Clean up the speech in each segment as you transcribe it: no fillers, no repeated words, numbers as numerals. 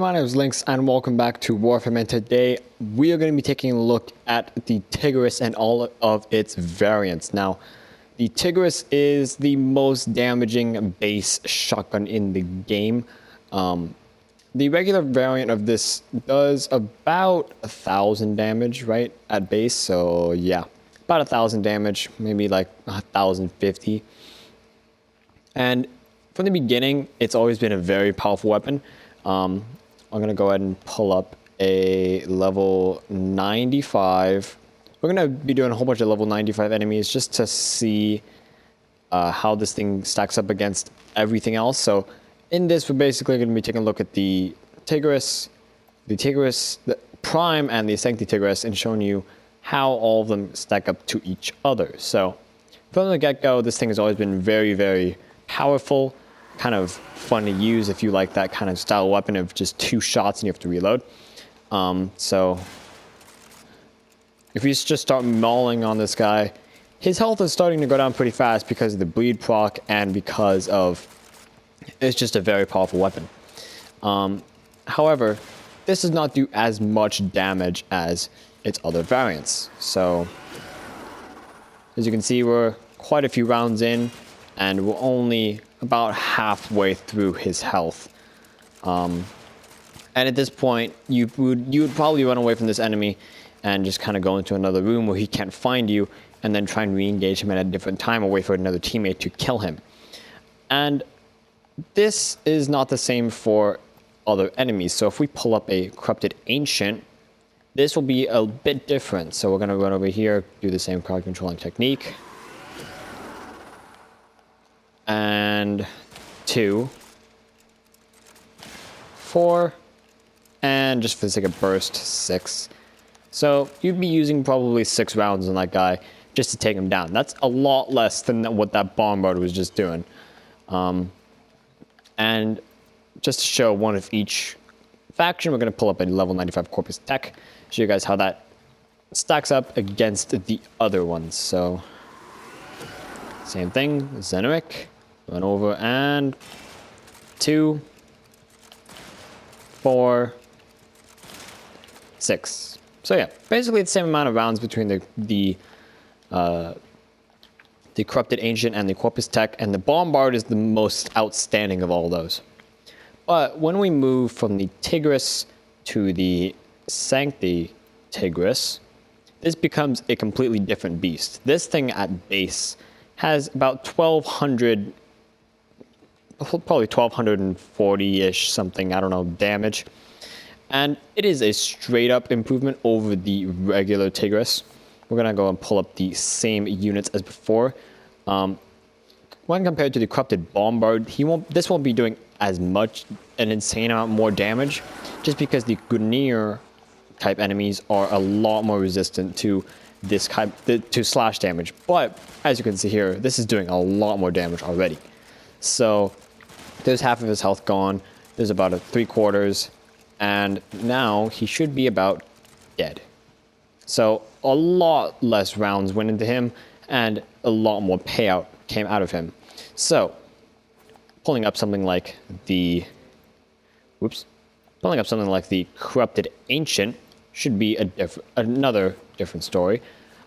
my name is Lynx and welcome back to Warframe, and today we are going to be taking a look at the Tigris and all of its variants. Now, the Tigris is the most damaging base shotgun in the game. The regular variant of this does about 1,000 damage, right, at base, so yeah, about 1,000 damage, maybe like 1,050. And from the beginning, it's always been a very powerful weapon. I'm going to go ahead and pull up a level 95. We're going to be doing a whole bunch of level 95 enemies just to see how this thing stacks up against everything else. So in this, we're basically going to be taking a look at the Tigris Prime, and the Sancti Tigris, and showing you how all of them stack up to each other. So from the get-go, this thing has always been very, very powerful. Kind of fun to use if you like that kind of style weapon of just 2 shots and you have to reload. So if you just start mauling on this guy, his health is starting to go down pretty fast because of the bleed proc and because of it's just a very powerful weapon. However, this does not do as much damage as its other variants. So as you can see, we're quite a few rounds in and we're only about halfway through his health. And at this point, you would probably run away from this enemy and just kind of go into another room where he can't find you, and then try and re-engage him at a different time or wait for another teammate to kill him. And this is not the same for other enemies. So if we pull up a Corrupted Ancient, this will be a bit different. So we're going to run over here, do the same crowd controlling technique. And 2, 4, and just for the sake of burst, 6. So you'd be using probably 6 rounds on that guy just to take him down. That's a lot less than what that bombard was just doing. And just to show one of each faction, we're going to pull up a level 95 Corpus Tech, show you guys how that stacks up against the other ones. So same thing, Zeneric. Run over, and 2, 4, 6. So yeah, basically the same amount of rounds between the Corrupted Ancient and the Corpus Tech, and the Bombard is the most outstanding of all those. But when we move from the Tigris to the Sancti Tigris, this becomes a completely different beast. This thing at base has about 1,200, probably 1,240-ish something, I don't know, damage. And it is a straight up improvement over the regular Tigris. We're going to go and pull up the same units as before. When compared to the Corrupted Bombard, this won't be doing as much, an insane amount more damage, just because the Gunir type enemies are a lot more resistant to this to slash damage. But as you can see here, this is doing a lot more damage already. So there's half of his health gone. There's about 3/4, and now he should be about dead. So a lot less rounds went into him, and a lot more payout came out of him. So pulling up something like the Corrupted Ancient should be another different story.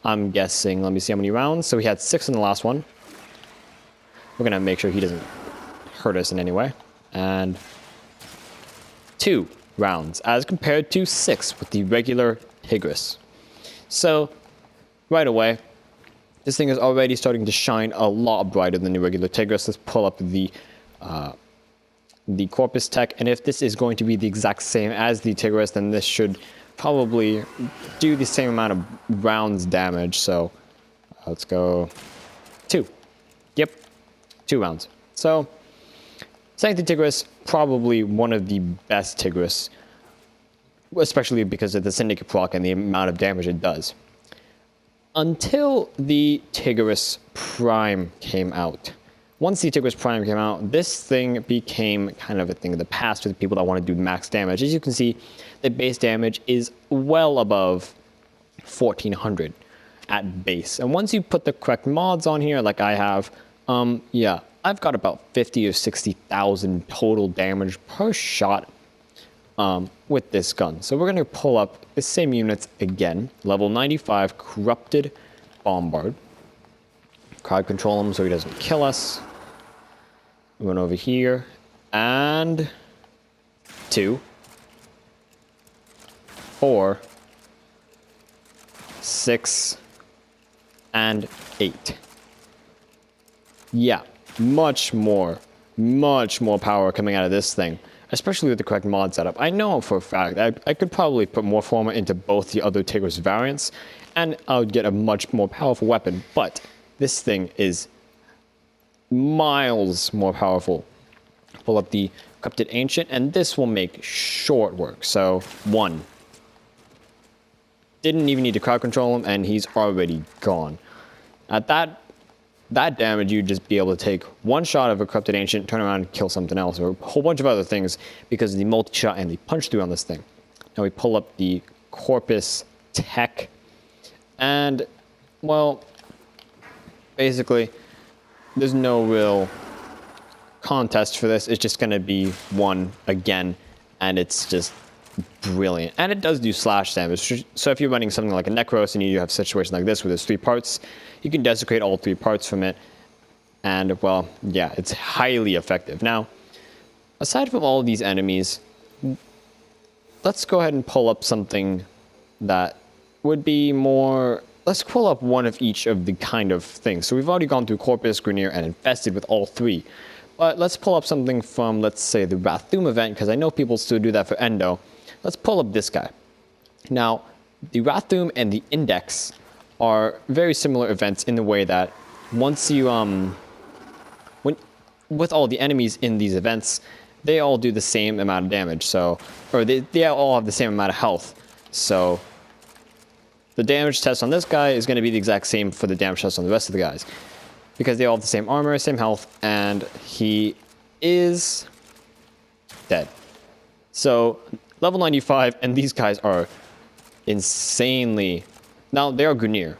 I'm guessing, let me see how many rounds. So we had 6 in the last one. We're gonna make sure he doesn't hurt us in any way. And 2 rounds as compared to 6 with the regular Tigris. So right away, this thing is already starting to shine a lot brighter than the regular Tigris. Let's pull up the Corpus Tech, and if this is going to be the exact same as the Tigris, then this should probably do the same amount of rounds damage. So let's go 2. Yep, 2 rounds. So Sancti Tigris, probably one of the best Tigris, especially because of the Syndicate proc and the amount of damage it does. Until the Tigris Prime came out. Once the Tigris Prime came out, this thing became kind of a thing of the past for the people that want to do max damage. As you can see, the base damage is well above 1,400 at base. And once you put the correct mods on here, like I have, yeah, I've got about 50 or 60,000 total damage per shot with this gun. So we're going to pull up the same units again. Level 95 Corrupted Bombard. Crowd control him so he doesn't kill us. We went over here. And 2, 4, 6, and 8. Yeah, much more power coming out of this thing, especially with the correct mod setup. I know for a fact I could probably put more Warframe into both the other Tigris variants, and I would get a much more powerful weapon, but this thing is miles more powerful. Pull up the Corrupted Ancient, and this will make short work. So, 1. Didn't even need to crowd control him, and he's already gone. At that damage, you'd just be able to take one shot of a Corrupted Ancient, turn around and kill something else, or a whole bunch of other things because of the multi-shot and the punch-through on this thing. Now we pull up the Corpus Tech, and, well, basically, there's no real contest for this. It's just going to be 1 again, and it's just brilliant. And it does do slash damage. So if you're running something like a Necros and you have a situation like this where there's 3 parts, you can desecrate all 3 parts from it. And, well, yeah, it's highly effective. Now, aside from all of these enemies, let's go ahead and pull up something that would be more... Let's pull up one of each of the kind of things. So we've already gone through Corpus, Grenier, and Infested with all 3. But let's pull up something from, let's say, the Rathum event, because I know people still do that for Endo. Let's pull up this guy. Now, the Rathum and the Index are very similar events in the way that once you, with all the enemies in these events, they all do the same amount of damage. So, or they all have the same amount of health. So, the damage test on this guy is going to be the exact same for the damage test on the rest of the guys. Because they all have the same armor, same health, and he is dead. So, level 95, and these guys are insanely... Now, they are Grenier.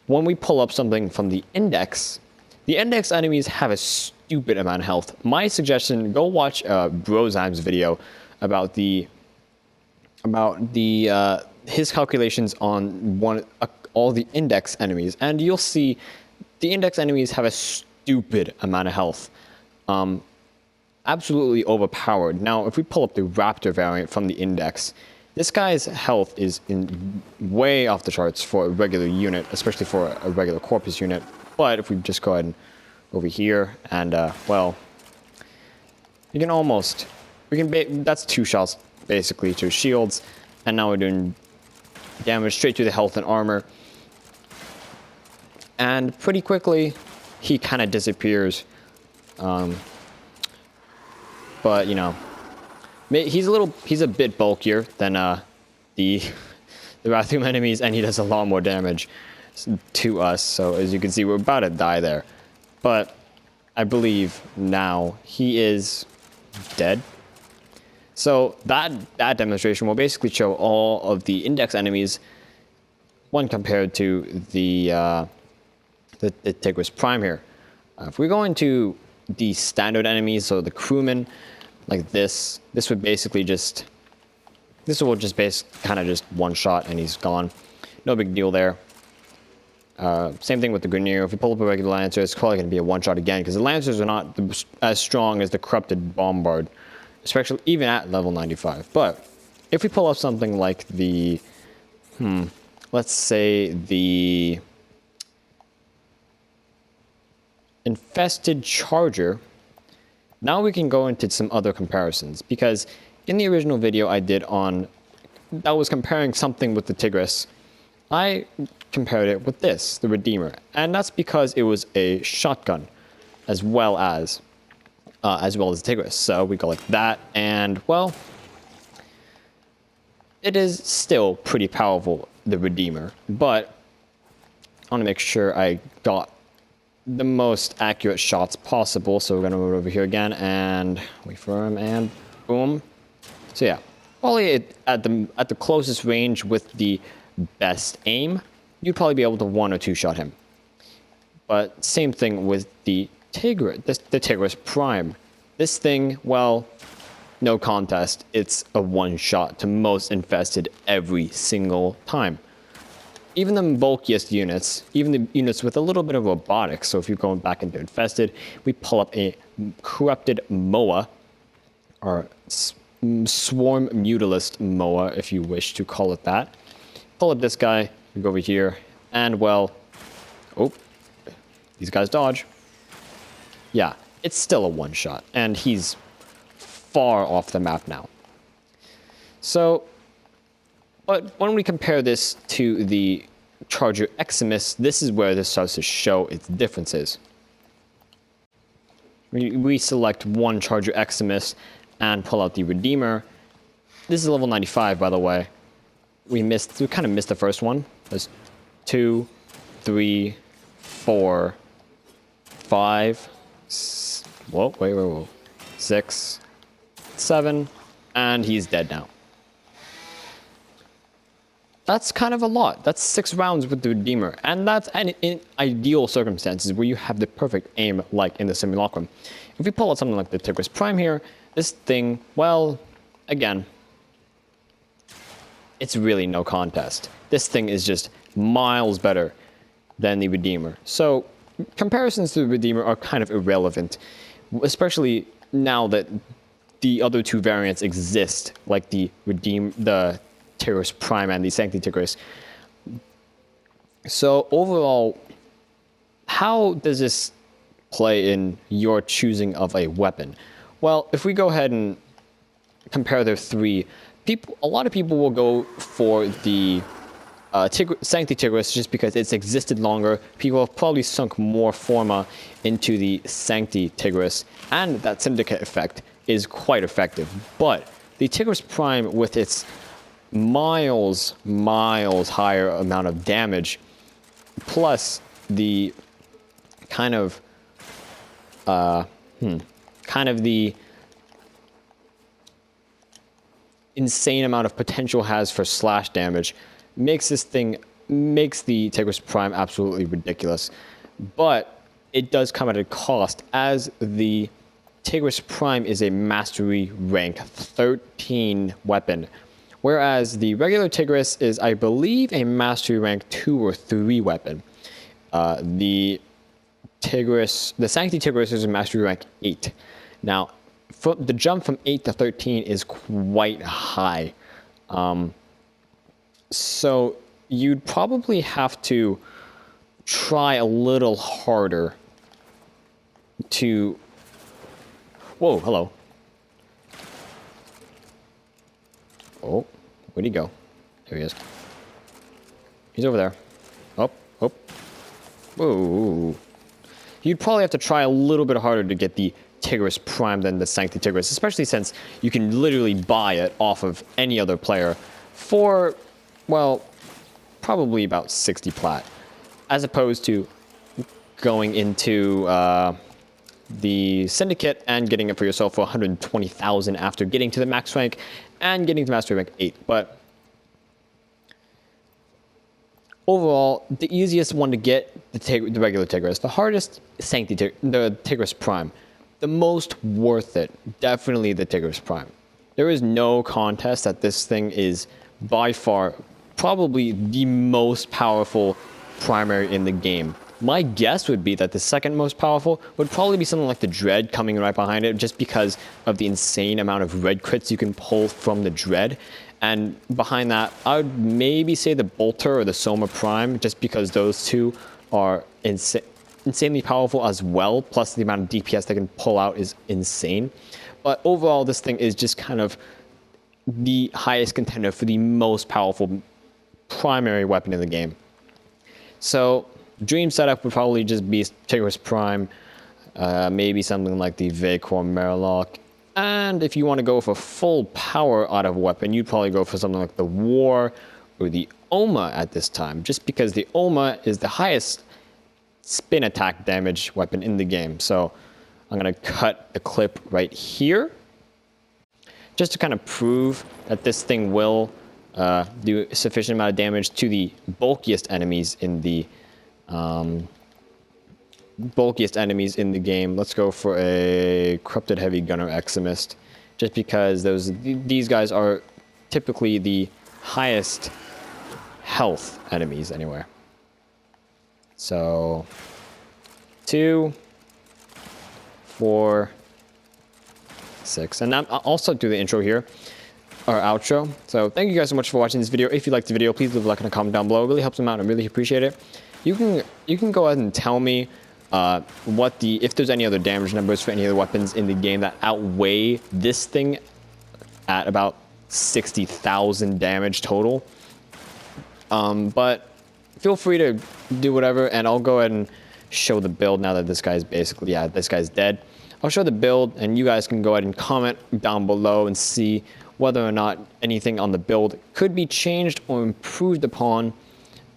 When we pull up something from the Index enemies have a stupid amount of health. My suggestion, go watch Brozyme's video about his calculations on all the Index enemies, and you'll see the Index enemies have a stupid amount of health. Absolutely overpowered. Now, if we pull up the Raptor variant from the Index, this guy's health is way off the charts for a regular unit, especially for a regular Corpus unit. But if we just go ahead and over here, and, well, you can almost... that's 2 shots, basically, to shields. And now we're doing damage straight to the health and armor. And pretty quickly, he kind of disappears. But, you know, he's a bit bulkier than the Rathum enemies, and he does a lot more damage to us. So as you can see, we're about to die there. But I believe now he is dead. So that demonstration will basically show all of the Index enemies, one compared to the Tigris Prime here. If we go into the standard enemies, so the crewmen, like this would basically just... This will just kind of just one shot and he's gone. No big deal there. Same thing with the Grenier. If you pull up a regular Lancer, it's probably going to be a one shot again, because the Lancers are not as strong as the Corrupted Bombard, especially even at level 95. But if we pull up something like the, let's say the Infested Charger, now we can go into some other comparisons, because in the original video I did that was comparing something with the Tigris, I compared it with this, the Redeemer, and that's because it was a shotgun as well as Tigris. So we go like that, and well, it is still pretty powerful, the Redeemer, but I want to make sure I got the most accurate shots possible. So we're gonna move over here again and wait for him, and boom. So yeah, probably at the closest range with the best aim, you'd probably be able to 1 or 2 shot him. But same thing with the Tigris, the Tigris Prime. This thing, well, no contest. It's a one-shot to most infested every single time. Even the bulkiest units, even the units with a little bit of robotics, so if you're going back into infested, we pull up a corrupted MOA, or swarm mutalist MOA, if you wish to call it that. Pull up this guy, we go over here, and well, oh, these guys dodge. Yeah, it's still a one-shot, and he's far off the map now. So, but when we compare this to the Charger Eximus, this is where this starts to show its differences. We select one Charger Eximus and pull out the Redeemer. This is level 95, by the way. We kind of missed the first one. There's 2, 3, 4, 5, whoa, 6, 7, and he's dead now. That's kind of a lot. That's 6 rounds with the Redeemer, and that's in ideal circumstances where you have the perfect aim, like in the Simulacrum. If we pull out something like the Tigris Prime here, this thing, well, again, it's really no contest. This thing is just miles better than the Redeemer. So comparisons to the Redeemer are kind of irrelevant, especially now that the other 2 variants exist, like the Tigris Prime and the Sancti Tigris. So overall, how does this play in your choosing of a weapon? Well, if we go ahead and compare their 3, a lot of people will go for the Sancti Tigris just because it's existed longer. People have probably sunk more forma into the Sancti Tigris, and that syndicate effect is quite effective. But the Tigris Prime, with its miles higher amount of damage, plus the kind of the insane amount of potential has for slash damage, makes the Tigris Prime absolutely ridiculous. But it does come at a cost, as the Tigris Prime is a mastery rank 13 weapon, whereas the regular Tigris is, I believe, a mastery rank 2 or 3 weapon. The Sancti Tigris is a mastery rank 8. Now, the jump from 8 to 13 is quite high. So you'd probably have to try a little harder to... Whoa, hello. Oh, where'd he go? There he is. He's over there. Oh. Whoa. You'd probably have to try a little bit harder to get the Tigris Prime than the Sancti Tigris, especially since you can literally buy it off of any other player for, well, probably about 60 plat, as opposed to going into the Syndicate and getting it for yourself for 120,000 after getting to the max rank and getting to mastery rank 8. But overall, the easiest one to get, the regular Tigris. The hardest, the Tigris Prime. The most worth it, definitely the Tigris Prime. There is no contest that this thing is by far probably the most powerful primary in the game. My guess would be that the second most powerful would probably be something like the Dread coming right behind it, just because of the insane amount of red crits you can pull from the Dread. And behind that, I would maybe say the Bolter or the Soma Prime, just because those 2 are insanely powerful as well, plus the amount of DPS they can pull out is insane. But overall, this thing is just kind of the highest contender for the most powerful primary weapon in the game. So dream setup would probably just be Tigris Prime, maybe something like the Vacor Merilock. And if you want to go for full power out of a weapon, you'd probably go for something like the War or the Oma at this time, just because the Oma is the highest spin attack damage weapon in the game. So I'm going to cut the clip right here, just to kind of prove that this thing will do a sufficient amount of damage to the bulkiest enemies in the game. Let's go for a Corrupted Heavy Gunner Eximist, just because these guys are typically the highest health enemies anywhere. So 2, 4, 6, and I'll also do the intro here, or outro. So thank you guys so much for watching this video. If you liked the video, please leave a like and a comment down below. It really helps them out. I really appreciate it. You can go ahead and tell me if there's any other damage numbers for any of the weapons in the game that outweigh this thing at about 60,000 damage total. But feel free to do whatever, and I'll go ahead and show the build now that this guy's basically, this guy's dead. I'll show the build, and you guys can go ahead and comment down below and see whether or not anything on the build could be changed or improved upon.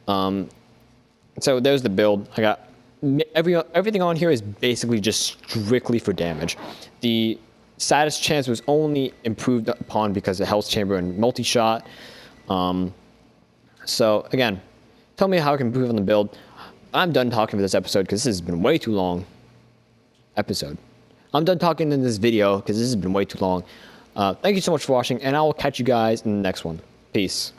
So there's the build. I got everything on here is basically just strictly for damage. The status chance was only improved upon because of health chamber and multi-shot. So again, tell me how I can improve on the build. I'm done talking for this episode because this has been way too long. I'm done talking in this video because this has been way too long. Thank you so much for watching, and I will catch you guys in the next one. Peace.